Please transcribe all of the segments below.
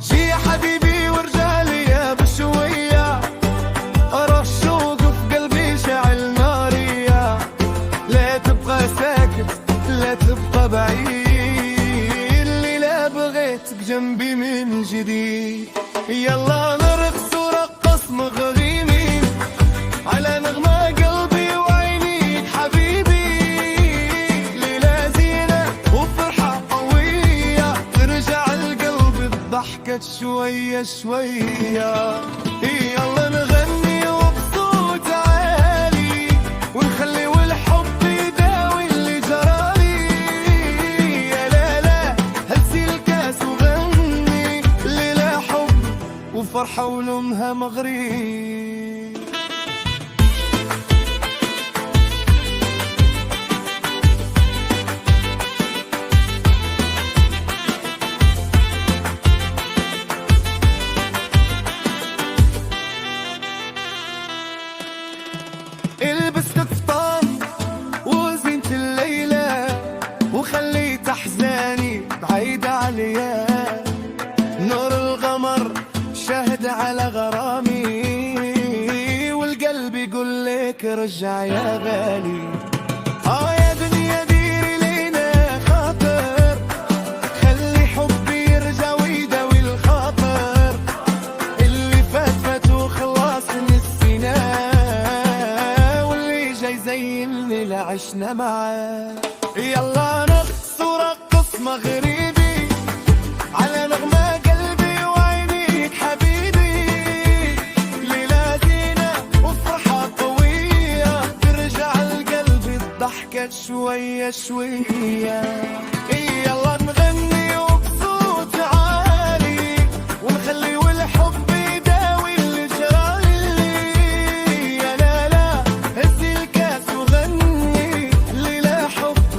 جي يا حبيبي وارجع لي يا بشوية، أرى الشوق في قلبي شاعل نارية. لا تبقى ساكت لا تبقى بعيد، الليلة بغيتك جنبي من جديد. يلا نرقص ورقص مغريمين على نغمة قلبي وعينيك حبيبي. ليلة زينة وفرحة قوية، ترجع القلب الضحكة شوية شوية. يلا نغني وبصوت عالي ونخلي والحب يداوي اللي جرالي. يا لا لا هزي الكاس وغني، ليلة حب وفرحة ولمها مغري. البس قطان وزينة الليلة وخليت أحزاني بعيدة عليا. نور القمر شاهد على غرامي، والقلب يقول لك رجع يا غالي. يا دنيا ديري لينا خاطر، خلي حبي يرجع ويداوي الخاطر. اللي فات فات وخلاص نسيناه، واللي جاي زي اللي عشنا معاه. يلا نرقص ورقص مغربي على نغمة قلبي وعينيك حبيبي. ليلة زينة وفرحة قوية، ترجع القلب الضحكة شوية شوية. يلا نغني وبصوت عالي ونخلي والحب يداوي اللي جرالي. يا لا لا هزي الكاس وغني، ليلة حب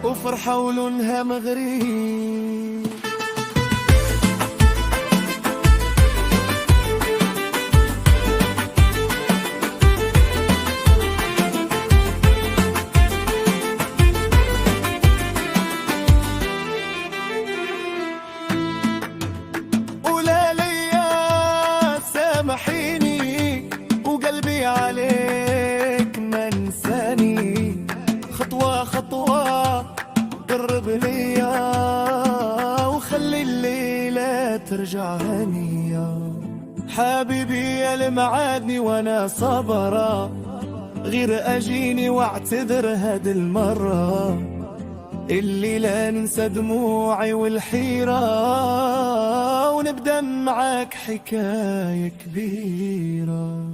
وفرحة ولونها مغري. سامحيني وقلبي عليك ما انساني، خطوة خطوة قرب ليا وخلي الليلة ترجع هنية. حبيبي يا المعادني وانا صبرة، غير اجيني واعتذر هاد المرة. اللي لا ننسى دموعي والحيرة، ونبدأ معاك حكاية كبيرة.